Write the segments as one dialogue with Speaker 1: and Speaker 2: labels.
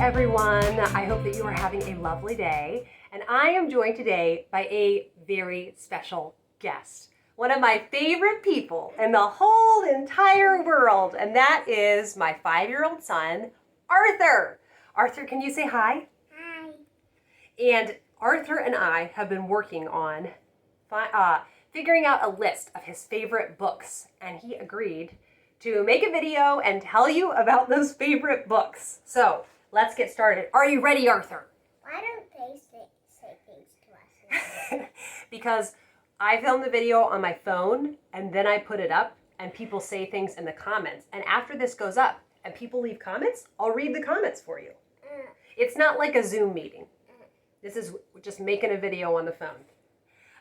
Speaker 1: everyone. I hope that you are having a lovely day. And I am joined today by a very special guest. One of my favorite people in the whole entire world. And that is my 5-year-old son, Arthur. Arthur, can you say hi?
Speaker 2: Hi.
Speaker 1: And Arthur and I have been working on figuring out a list of his favorite books. And he agreed to make a video and tell you about those favorite books. So let's get started. Are you ready, Arthur?
Speaker 2: Why don't they say things to us?
Speaker 1: Because I filmed the video on my phone and then I put it up and people say things in the comments. And after this goes up and people leave comments, I'll read the comments for you. It's not like a Zoom meeting. This is just making a video on the phone.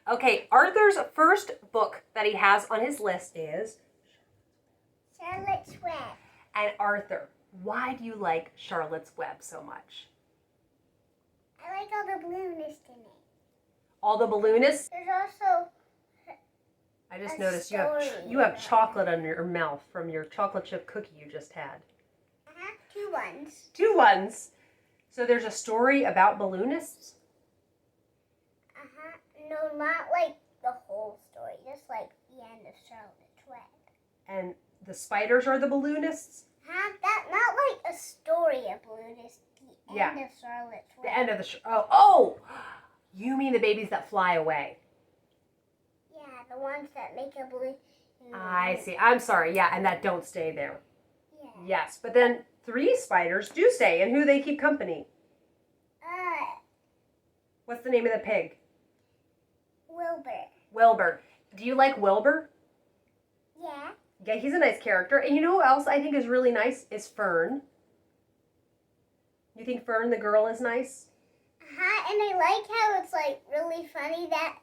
Speaker 1: Okay, Arthur's first book that he has on his list is
Speaker 2: Charlotte's Web.
Speaker 1: And Arthur, why do you like Charlotte's Web so much?
Speaker 2: I like all the balloonists in it.
Speaker 1: All the balloonists?
Speaker 2: There's also
Speaker 1: I just
Speaker 2: a
Speaker 1: noticed you have
Speaker 2: story.
Speaker 1: chocolate on your mouth from your chocolate chip cookie you just had.
Speaker 2: Two ones.
Speaker 1: 2 ones. So there's a story about balloonists?
Speaker 2: No, not like the whole story. Just like the end of Charlotte's Web.
Speaker 1: And the spiders are the balloonists?
Speaker 2: Not like a story of balloonists. The end of Charlotte's Web.
Speaker 1: The end of the oh! You mean the babies that fly away.
Speaker 2: Yeah, the ones that make a balloon.
Speaker 1: I see. I'm sorry. Yeah, and that don't stay there.
Speaker 2: Yeah.
Speaker 1: Yes, but then 3 spiders do stay, and who they keep company? What's the name of the pig?
Speaker 2: Wilbur.
Speaker 1: Wilbur. Do you like Wilbur?
Speaker 2: Yeah.
Speaker 1: Yeah, he's a nice character. And you know who else I think is really nice? Is Fern. You think Fern, the girl, is nice?
Speaker 2: And I like how it's like really funny that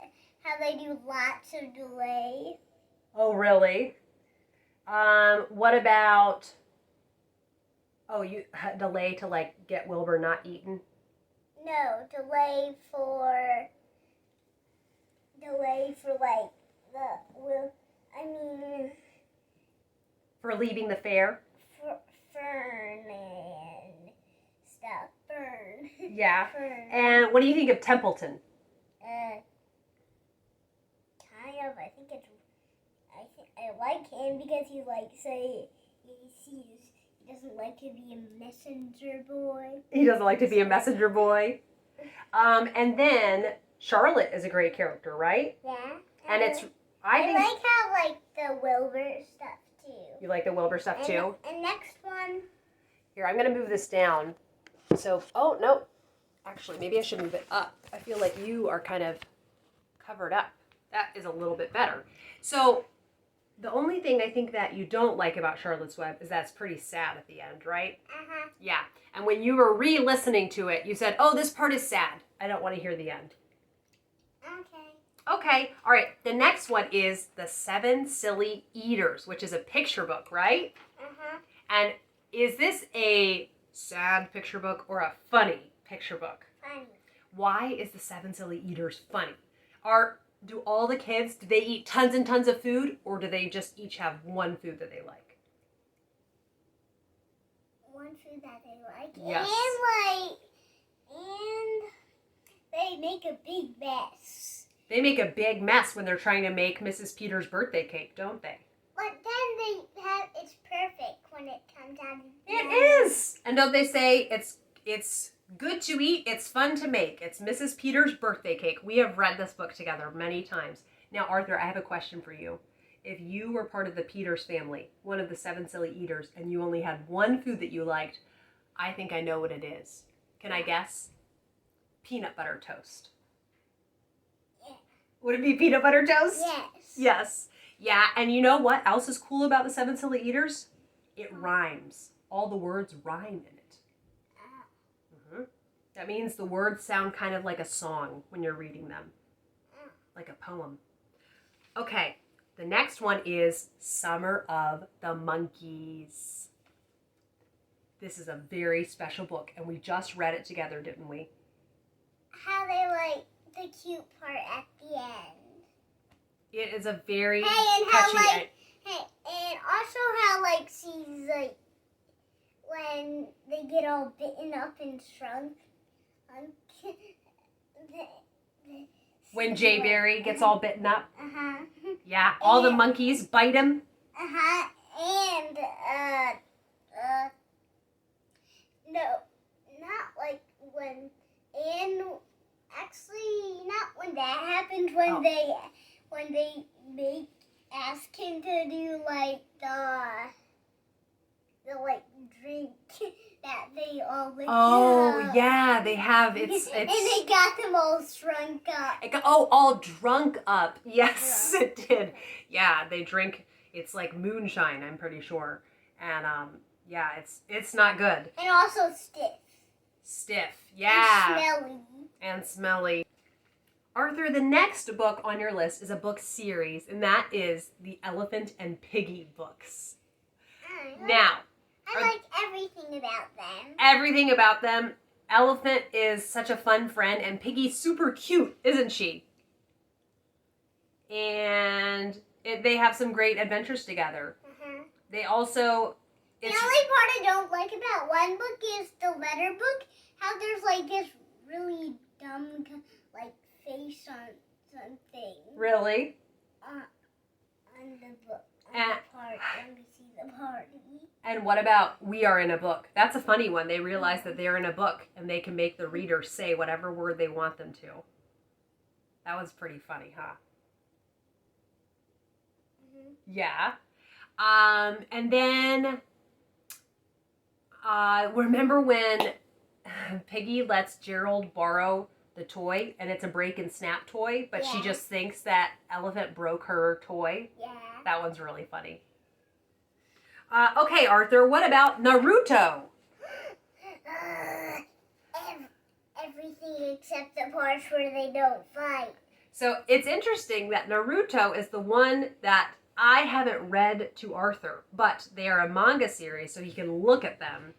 Speaker 2: how they do lots of delay.
Speaker 1: Oh, really? What about... Oh, you delay to, like, get Wilbur not eaten?
Speaker 2: No, delay for like
Speaker 1: For leaving the fair?
Speaker 2: Fern and stuff. Fern.
Speaker 1: Yeah.
Speaker 2: Fern.
Speaker 1: And what do you think of Templeton?
Speaker 2: Kind of. I think I like him because he doesn't like to be a messenger boy.
Speaker 1: He doesn't like to be a messenger boy. And then Charlotte is a great character, right?
Speaker 2: Yeah.
Speaker 1: And it's
Speaker 2: I like how like the Wilbur stuff too.
Speaker 1: You like the Wilbur stuff too?
Speaker 2: And next one.
Speaker 1: Here, I'm gonna move this down. So, oh no. Actually, maybe I should move it up. I feel like you are kind of covered up. That is a little bit better. So, the only thing I think that you don't like about Charlotte's Web is that it's pretty sad at the end, right? Yeah. And when you were re-listening to it, you said, oh, this part is sad. I don't want to hear the end. Okay. All right. The next one is The 7 Silly Eaters, which is a picture book, right? And is this a sad picture book or a funny picture book?
Speaker 2: Funny.
Speaker 1: Why is The 7 Silly Eaters funny? Do all the kids, do they eat tons and tons of food, or do they just each have one food that they like?
Speaker 2: One food that they like.
Speaker 1: Yes.
Speaker 2: And they make a big mess.
Speaker 1: They make a big mess when they're trying to make Mrs. Peter's birthday cake, don't they?
Speaker 2: But then it's perfect when it comes out.
Speaker 1: It is! And don't they say it's good to eat, it's fun to make. It's Mrs. Peter's birthday cake. We have read this book together many times. Now, Arthur, I have a question for you. If you were part of the Peters family, one of the 7 Silly Eaters, and you only had one food that you liked, I think I know what it is. Can I guess? Peanut butter toast.
Speaker 2: Yeah.
Speaker 1: Would it be peanut butter toast?
Speaker 2: Yes.
Speaker 1: Yes. Yeah, and you know what else is cool about the 7 Silly Eaters? It rhymes. All the words rhyme in it. That means the words sound kind of like a song when you're reading them. Like a poem. Okay, the next one is Summer of the Monkeys. This is a very special book, and we just read it together, didn't we?
Speaker 2: How they like the cute part at the end.
Speaker 1: It is a very
Speaker 2: and
Speaker 1: catchy
Speaker 2: how and also how like she's when they get all bitten up and shrunk.
Speaker 1: When Jay Berry gets all bitten up.
Speaker 2: Uh-huh.
Speaker 1: Yeah, all the monkeys bite him.
Speaker 2: Uh-huh. And, no, not like when, and actually not when that happens, when they ask him to do like the like drink that they all lick up.
Speaker 1: Yeah, they have, it's
Speaker 2: and they got them all shrunk up.
Speaker 1: all drunk up. Yes, it did. Yeah, they drink, it's like moonshine, I'm pretty sure. And, yeah, it's not good.
Speaker 2: And also stiff.
Speaker 1: Yeah.
Speaker 2: And smelly.
Speaker 1: And smelly. Arthur, the next book on your list is a book series, and that is the Elephant and Piggie books. Now,
Speaker 2: I like everything about them.
Speaker 1: Everything about them. Elephant is such a fun friend, and Piggie's super cute, isn't she? And they have some great adventures together. They also...
Speaker 2: The only part I don't like about one book is the letter book. How there's like this really dumb like face on something.
Speaker 1: Really?
Speaker 2: On the book. On the part. Let me see the party.
Speaker 1: And what about We Are in a Book? That's a funny one. They realize that they're in a book and they can make the reader say whatever word they want them to. That was pretty funny, huh? Yeah. And then remember when Piggie lets Gerald borrow the toy, and it's a break and snap toy, but she just thinks that Elephant broke her toy?
Speaker 2: Yeah.
Speaker 1: That one's really funny. Okay, Arthur, what about Naruto?
Speaker 2: Everything except the parts where they don't fight.
Speaker 1: So it's interesting that Naruto is the one that I haven't read to Arthur, but they are a manga series, so he can look at them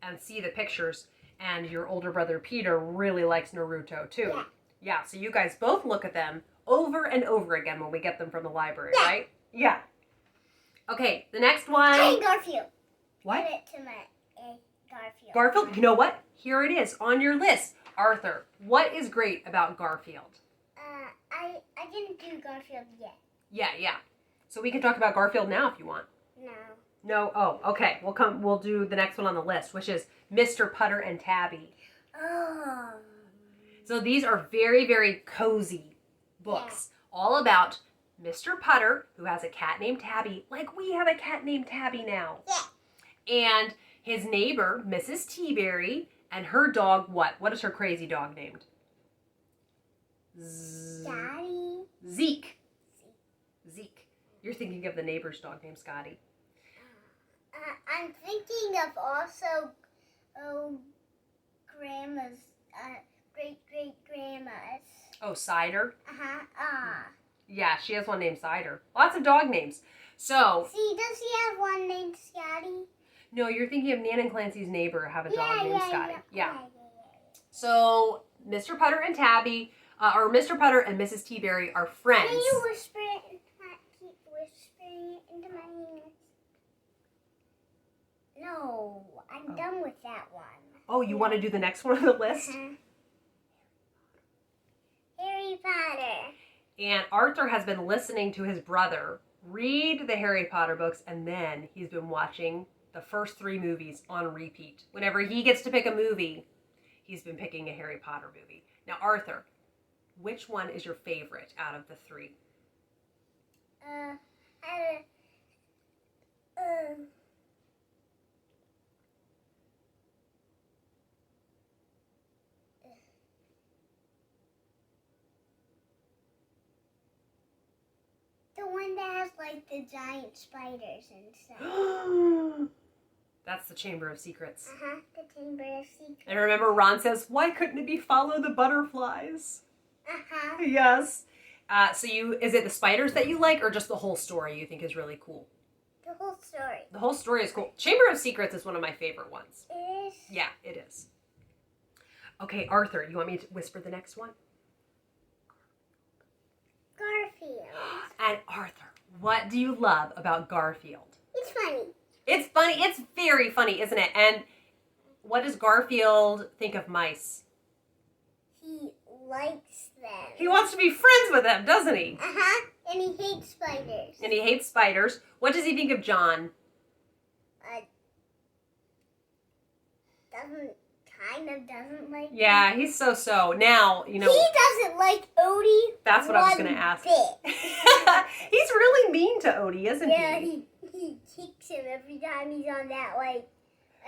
Speaker 1: and see the pictures. And your older brother Peter really likes Naruto too. Yeah, so you guys both look at them over and over again when we get them from the library, right? Yeah. Okay, the next one.
Speaker 2: Hey, Garfield.
Speaker 1: What?
Speaker 2: Give it to my Garfield.
Speaker 1: Garfield, you know what? Here it is on your list. Arthur, what is great about Garfield?
Speaker 2: I didn't do Garfield yet.
Speaker 1: Yeah. So we can talk about Garfield now if you want.
Speaker 2: No.
Speaker 1: No? Oh, okay. We'll do the next one on the list, which is Mr. Putter and Tabby.
Speaker 2: Oh.
Speaker 1: So these are very, very cozy books. All about Mr. Putter, who has a cat named Tabby, like we have a cat named Tabby now.
Speaker 2: Yeah.
Speaker 1: And his neighbor, Mrs. Teaberry, and her dog, what? What is her crazy dog named?
Speaker 2: Daddy.
Speaker 1: Zeke. You're thinking of the neighbor's dog named Scotty.
Speaker 2: I'm thinking of also grandma's, great-great-grandma's.
Speaker 1: Oh, Cider?
Speaker 2: Uh-huh.
Speaker 1: Yeah, she has one named Cider. Lots of dog names. So...
Speaker 2: See, does she have one named Scotty?
Speaker 1: No, you're thinking of Nan and Clancy's neighbor have a dog named Scotty. Yeah.
Speaker 2: Yeah.
Speaker 1: So, Mr. Putter and Tabby, or Mr. Putter and Mrs. Teaberry are friends.
Speaker 2: Can you whisper it? Keep whispering it into my ear. No, I'm done with that one.
Speaker 1: Oh, you want to do the next one on the list?
Speaker 2: Harry Potter.
Speaker 1: And Arthur has been listening to his brother read the Harry Potter books, and then he's been watching the first 3 movies on repeat. Whenever he gets to pick a movie, he's been picking a Harry Potter movie. Now, Arthur, which one is your favorite out of the 3?
Speaker 2: The one that has like the giant spiders and stuff.
Speaker 1: That's the Chamber of Secrets.
Speaker 2: The Chamber of Secrets.
Speaker 1: And remember, Ron says, why couldn't it be Follow the Butterflies? Yes. So is it the spiders that you like, or just the whole story you think is really cool?
Speaker 2: The whole story.
Speaker 1: The whole story is cool. Chamber of Secrets is one of my favorite ones.
Speaker 2: It is?
Speaker 1: Yeah, it is. Okay, Arthur, you want me to whisper the next one?
Speaker 2: Garfield.
Speaker 1: And Arthur, what do you love about Garfield?
Speaker 2: It's funny.
Speaker 1: It's funny. It's very funny, isn't it? And what does Garfield think of mice?
Speaker 2: He likes them.
Speaker 1: He wants to be friends with them, doesn't he?
Speaker 2: Uh-huh. And he hates spiders.
Speaker 1: And he hates spiders. What does he think of John?
Speaker 2: Doesn't like
Speaker 1: Yeah, he's so. Now, you know.
Speaker 2: He doesn't like Odie.
Speaker 1: That's what I was going to ask. He's really mean to Odie, isn't he?
Speaker 2: Yeah, he kicks him every time he's on that,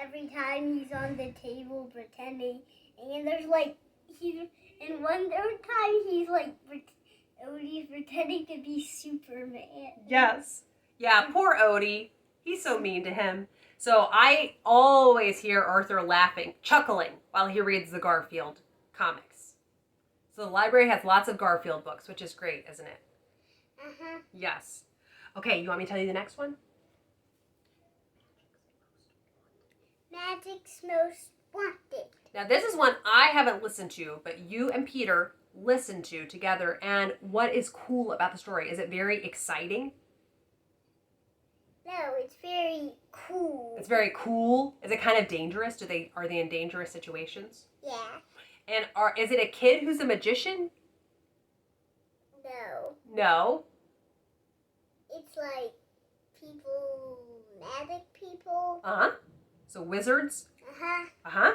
Speaker 2: every time he's on the table pretending. And there's and one time he's Odie's pretending to be Superman.
Speaker 1: Yes. Yeah, poor Odie. He's so mean to him. So I always hear Arthur chuckling while he reads the Garfield comics. So the library has lots of Garfield books, which is great, isn't it?
Speaker 2: Uh-huh.
Speaker 1: Yes. Okay, you want me to tell you the next one?
Speaker 2: Magic's Most Wanted.
Speaker 1: Now this is one I haven't listened to, but you and Peter listened to together. And what is cool about the story? Is it very exciting?
Speaker 2: No, it's very cool.
Speaker 1: It's very cool. Is it kind of dangerous? Are they in dangerous situations?
Speaker 2: Yeah.
Speaker 1: And is it a kid who's a magician?
Speaker 2: No.
Speaker 1: No.
Speaker 2: It's people, magic people.
Speaker 1: Uh-huh. So wizards?
Speaker 2: Uh-huh.
Speaker 1: Uh-huh.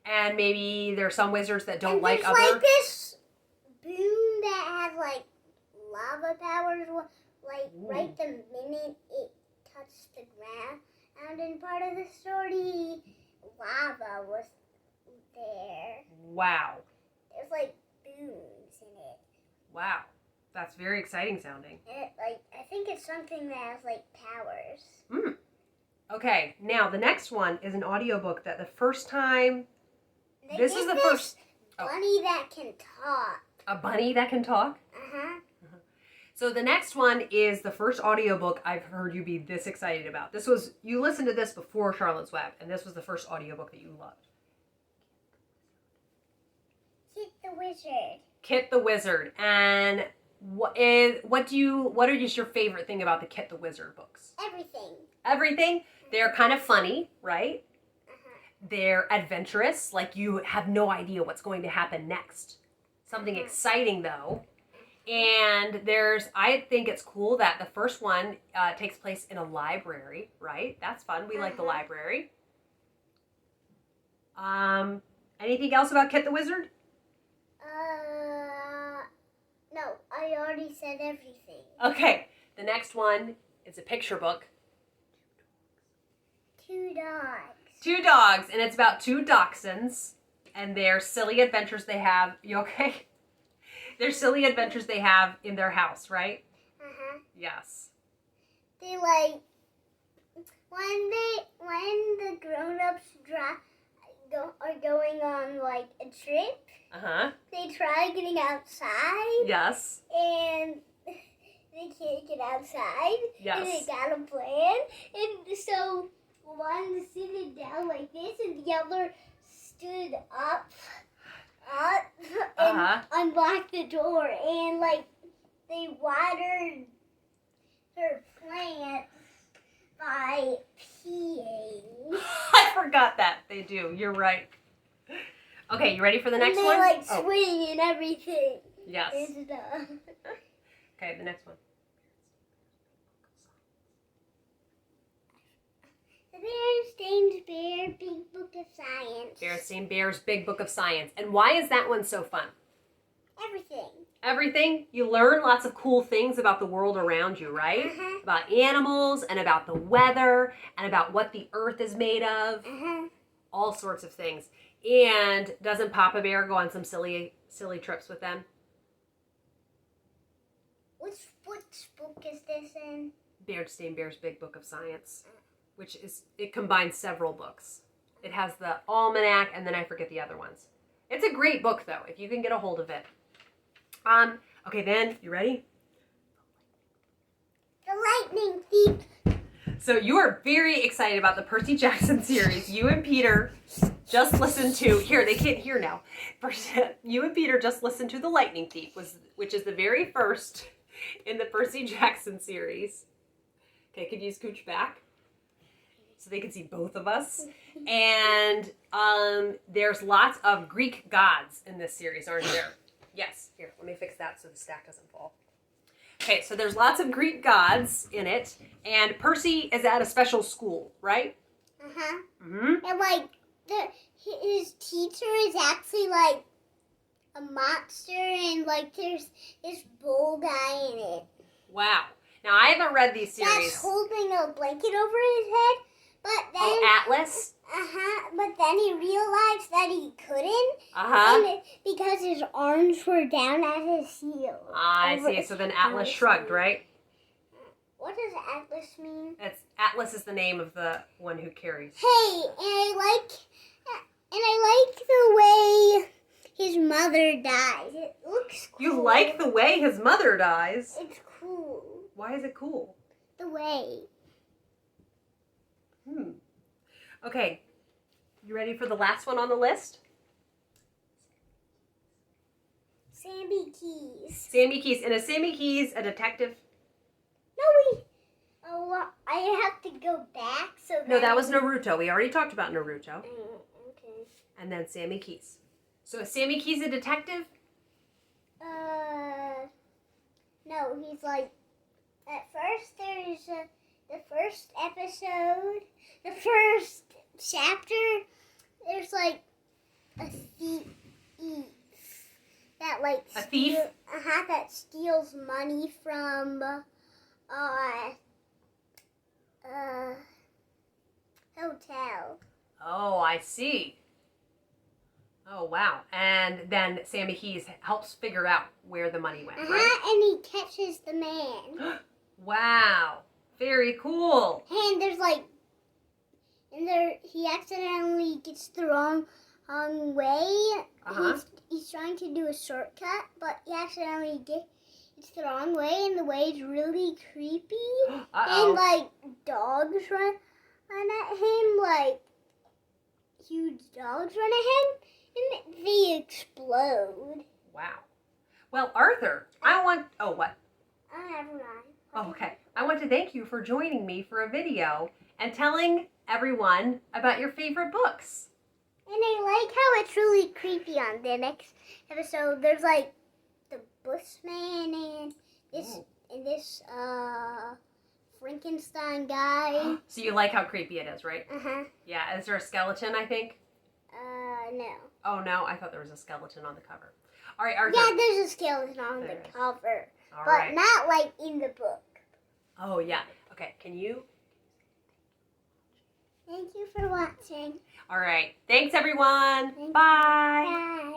Speaker 1: And maybe there's some wizards that don't like
Speaker 2: other.
Speaker 1: other...
Speaker 2: This boom that has lava powers, right the minute it touched the ground. And in part of the story, lava was there.
Speaker 1: Wow.
Speaker 2: There's booms in it.
Speaker 1: Wow. That's very exciting sounding.
Speaker 2: And I think it's something that has powers.
Speaker 1: Hmm. Okay, now the next one is an audiobook that the first time... This is the first...
Speaker 2: Bunny that can talk.
Speaker 1: A bunny that can talk?
Speaker 2: Uh-huh.
Speaker 1: So the next one is the first audiobook I've heard you be this excited about. You listened to this before Charlotte's Web, and this was the first audiobook that you loved.
Speaker 2: Kit the Wizard.
Speaker 1: Kit the Wizard. And what are just your favorite thing about the Kit the Wizard books?
Speaker 2: Everything.
Speaker 1: Everything? They're kind of funny, right?
Speaker 2: Uh-huh.
Speaker 1: They're adventurous, you have no idea what's going to happen next. Something exciting though. And I think it's cool that the first one takes place in a library, right? That's fun. We like the library. Anything else about Kit the Wizard?
Speaker 2: No, I already said everything.
Speaker 1: Okay, the next one is a picture book.
Speaker 2: Two dogs.
Speaker 1: Two dogs, and it's about two dachshunds and their silly adventures they have. You okay? Their silly adventures they have in their house, right?
Speaker 2: Uh-huh.
Speaker 1: Yes.
Speaker 2: They when the grown-ups are going on a trip.
Speaker 1: Uh-huh.
Speaker 2: They try getting outside.
Speaker 1: Yes.
Speaker 2: And they can't get outside.
Speaker 1: Yes.
Speaker 2: And they got a plan. And so one sitting down like this and the other stood up and unlocked the door. And they watered her plants by peeing.
Speaker 1: I forgot that. They do. You're right. Okay, you ready for the next one?
Speaker 2: And they swing and everything.
Speaker 1: Yes.
Speaker 2: And stuff.
Speaker 1: Okay, the next one.
Speaker 2: The Berenstain's Bear Big Book of Science.
Speaker 1: Berenstain Bear's Big Book of Science. And why is that one so fun?
Speaker 2: Everything.
Speaker 1: Everything. You learn lots of cool things about the world around you, right?
Speaker 2: Uh-huh.
Speaker 1: About animals and about the weather and about what the earth is made of.
Speaker 2: Uh-huh.
Speaker 1: All sorts of things. And doesn't Papa Bear go on some silly trips with them?
Speaker 2: Which book is this in?
Speaker 1: Berenstain Bear's Big Book of Science, it combines several books. It has the almanac, and then I forget the other ones. It's a great book, though, if you can get a hold of it. Okay, then, you ready?
Speaker 2: The Lightning Thief.
Speaker 1: So you are very excited about the Percy Jackson series. You and Peter just listened to... Here, they can't hear now. You and Peter just listened to The Lightning Thief, which is the very first in the Percy Jackson series. Okay, could you scooch back? so they can see both of us. And there's lots of Greek gods in this series, aren't there? Yes. Here, let me fix that so the stack doesn't fall. Okay, so there's lots of Greek gods in it, and Percy is at a special school, right?
Speaker 2: Uh-huh.
Speaker 1: Mm-hmm.
Speaker 2: And, like, his teacher is actually, like, a monster, and, like, there's this bull guy in it.
Speaker 1: Wow. Now, I haven't read these series.
Speaker 2: That's holding a blanket over his head, but then...
Speaker 1: Oh, Atlas?
Speaker 2: Uh-huh, but then he realized that he couldn't,
Speaker 1: Uh-huh.
Speaker 2: because his arms were down at his heel.
Speaker 1: I see. So then Atlas shrugged, right?
Speaker 2: What does Atlas mean?
Speaker 1: Atlas is the name of the one who carries.
Speaker 2: Hey, and I like the way his mother dies. It looks cool.
Speaker 1: You like the way his mother dies?
Speaker 2: It's cool.
Speaker 1: Why is it cool?
Speaker 2: The way.
Speaker 1: Okay. You ready for the last one on the list?
Speaker 2: Sammy Keys.
Speaker 1: Sammy Keys. And is Sammy Keys a detective?
Speaker 2: No, Oh, I have to go back.
Speaker 1: No, that was Naruto. We already talked about Naruto.
Speaker 2: Okay.
Speaker 1: And then Sammy Keys. So is Sammy Keys a detective?
Speaker 2: No, he's like, at first there's the first episode, the first chapter, there's like a thief that like
Speaker 1: a thief?
Speaker 2: That steals money from hotel.
Speaker 1: Oh, I see. Oh, wow. And then Sammy Keys helps figure out where the money went, right?
Speaker 2: And he catches the man.
Speaker 1: Wow. Very cool.
Speaker 2: And there's like, he accidentally gets the wrong way. He's trying to do a shortcut, but he accidentally gets the wrong way, and the way is really creepy. And like dogs run at him, like huge dogs run at him, and they explode.
Speaker 1: Wow. Well, Arthur, oh, what?
Speaker 2: Never mind.
Speaker 1: Oh, okay. I want to thank you for joining me for a video and telling everyone about your favorite books.
Speaker 2: And I like how it's really creepy on the next episode. There's like the Bushman and this Frankenstein guy.
Speaker 1: So you like how creepy it is, right?
Speaker 2: Uh-huh.
Speaker 1: Yeah. Is there a skeleton, I think?
Speaker 2: No.
Speaker 1: Oh, no. I thought there was a skeleton on the cover. All right, Arthur.
Speaker 2: Yeah, there's a skeleton on the cover.
Speaker 1: All
Speaker 2: but
Speaker 1: right.
Speaker 2: not like in the book.
Speaker 1: Oh, yeah. Okay, can you?
Speaker 2: Thank you for watching.
Speaker 1: All right. Thanks, everyone.
Speaker 2: Bye.
Speaker 1: Bye.
Speaker 2: Bye.